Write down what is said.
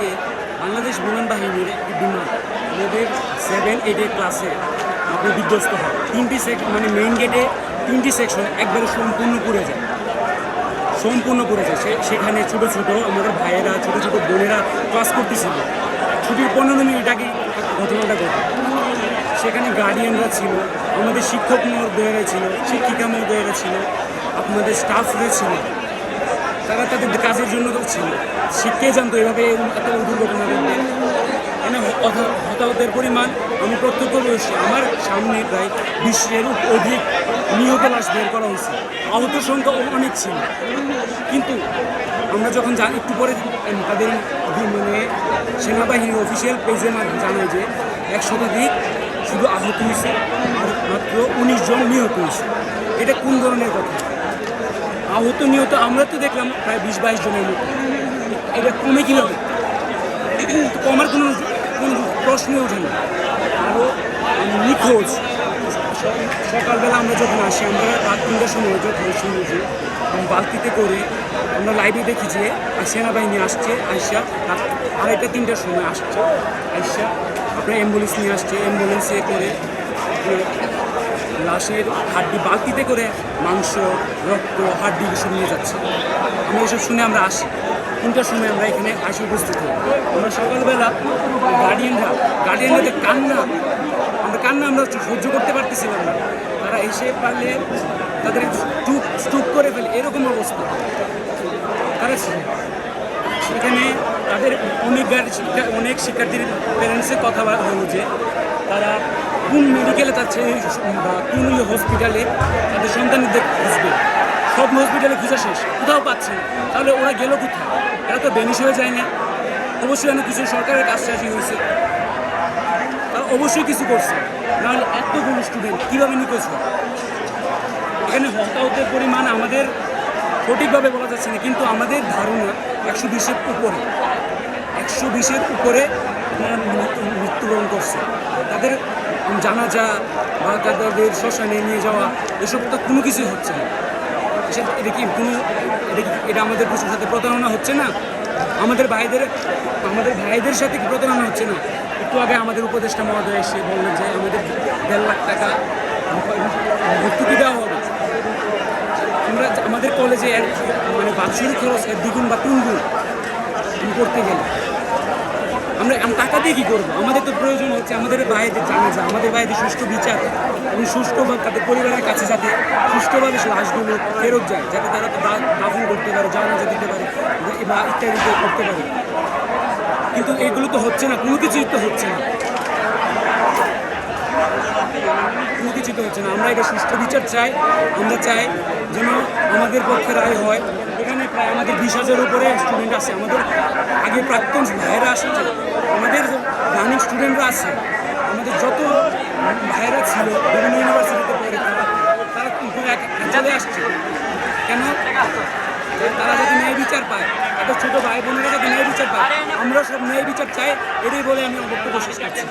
কালকে বাংলাদেশ বিমান বাহিনীর একটি বিমান আমাদের 7-8 ক্লাসে আপনি বিধ্বস্ত হয়। 3টি মানে মেইন গেটে 3টি সেকশন একবারে সম্পূর্ণ পুড়ে যায়, সেখানে ছোটো ছোটো আমাদের ভাইয়েরা, ছোটো ছোটো বোনেরা ক্লাস করতেছিল। ছুটির 15 মিনিট আগে ঘটনাটা ঘটে। সেখানে গার্ডিয়ানরা ছিল, আমাদের শিক্ষক মহোদয়েরা ছিল, শিক্ষিকা মহোদয়েরা ছিল, আপনাদের স্টাফরা ছিল। তারা তাদের কাজের জন্য ছিল, শিখতে জানতো এভাবে এত দুর্ঘটনা ঘটবে। এখানে হতাহতের পরিমাণ আমি প্রত্যক্ষ করেছি। আমার সামনে প্রায় 20-এর অধিক নিহত লাশ বের করা হয়েছে, আহত সংখ্যা অনেক ছিল। কিন্তু আমরা যখন একটু পরে তাদের মানে সেনাবাহিনীর অফিসিয়াল পেজে জানাই যে 1 শতাধিক শুধু আহত হয়েছে আর মাত্র 19 জন নিহত হয়েছে। এটা কোন ধরনের কথা? আহত নিহত আমরা তো দেখলাম প্রায় 20-22 জনের মতো। এটা কমে কীভাবে? কমার কোনো প্রশ্নই ওঠে না। আরও নিখোঁজ সকালবেলা আমরা যখন আসি, আমরা রাত 3টার সময় যখন শুনি যে বালতিতে করে আমরা লাইভে দেখি যে সেনাবাহিনী আসছে, আইসা রাত 2:30-3টার সময় আসছে, আইসা আপনার অ্যাম্বুলেন্স নিয়ে আসছে, অ্যাম্বুলেন্সে করে লাশের হাড্ডি বালতিতে করে মাংস, রক্ত, হাড্ডি এসব নিয়ে যাচ্ছে। আমরা এসব শুনে আমরা আসি 3টার সময় আমরা এখানে আসি উপস্থিত হই। আমরা সকালবেলা গার্ডিয়ানদের কান্না আমরা সহ্য করতে পারতেছিলাম না। তারা এসে পারলে তাদের স্টুক করে ফেলে, এরকম অবস্থা। তারা সেখানে তাদের অনেক শিক্ষার্থীর প্যারেন্টসের কথা হলো যে তারা কোন মেডিকেলে তার ছেলে বা কোন হসপিটালে তাদের সন্তানদের খুঁজবে। সব হসপিটালে খুঁজা শেষ, কোথাও পাচ্ছে না। তাহলে ওরা গেল কোথায়? এরা তো বেনিশ হয়ে যায় না। অবশ্যই অনেক কিছু সরকারের কাজ শেষই হয়েছে, তারা অবশ্যই কিছু করছে, নাহলে এতগুলো স্টুডেন্ট কীভাবে নিখোঁজ হয়? এখানে হতাহতের পরিমাণ আমাদের সঠিকভাবে বলা যাচ্ছে না, কিন্তু আমাদের ধারণা 120-এর উপরে 120-এর উপরে মৃত্যুবরণ করছে। তাদের জানাজা বা তাদের শ্মশানে নিয়ে যাওয়া এসব তো কোনো কিছুই হচ্ছে না। এটা আমাদের কিছুর সাথে প্রতারণা হচ্ছে না? আমাদের ভাইদের সাথে কি প্রতারণা হচ্ছে না? একটু আগে আমাদের উপদেষ্টা মহোদয় এসে বললেন যে আমাদের 1.5 লাখ টাকা ভর্তুকি দেওয়া হবে। আমাদের কলেজে মানে বাৎসরিক খরচ দ্বিগুণ বা তিনগুণ করতে গেলে আমরা টাকা দিয়ে কী করবো? আমাদের তো প্রয়োজন হচ্ছে আমাদের ভাইদের জানাজা, আমাদের ভাইদের সুষ্ঠু বিচার এবং সুষ্ঠুভাবে তাদের পরিবারের কাছে যাতে সুষ্ঠুভাবে লাশগুলো ফেরত যায়, যাতে তারা দাফন করতে পারে, জানাজা দিতে পারে বা ইত্যাদি করতে পারে। কিন্তু এগুলো তো হচ্ছে না, কোনো কিছুই তো হচ্ছে না। আমরা এটা সুষ্ঠু বিচার চাই। আমরা চাই যেন আমাদের পক্ষে রায় হয়। এখানে প্রায় আমাদের 20,000-এর উপরে স্টুডেন্ট আছে। আমাদের আগে প্রাক্তন ভাইয়েরা আসছে, আমাদের রানিং স্টুডেন্টরা আছে, আমাদের যত ভাইয়েরা ছিল বিভিন্ন ইউনিভার্সিটিতে পড়ে তারা চলে আসছে। কেন? তারা যাতে ন্যায় বিচার পায়, তাদের ছোটো ভাই বোনেরা যাতে ন্যায় বিচার পায়। আমরা সব ন্যায় বিচার চাই, এটাই বলে আমি বক্তব্য শেষ করছি।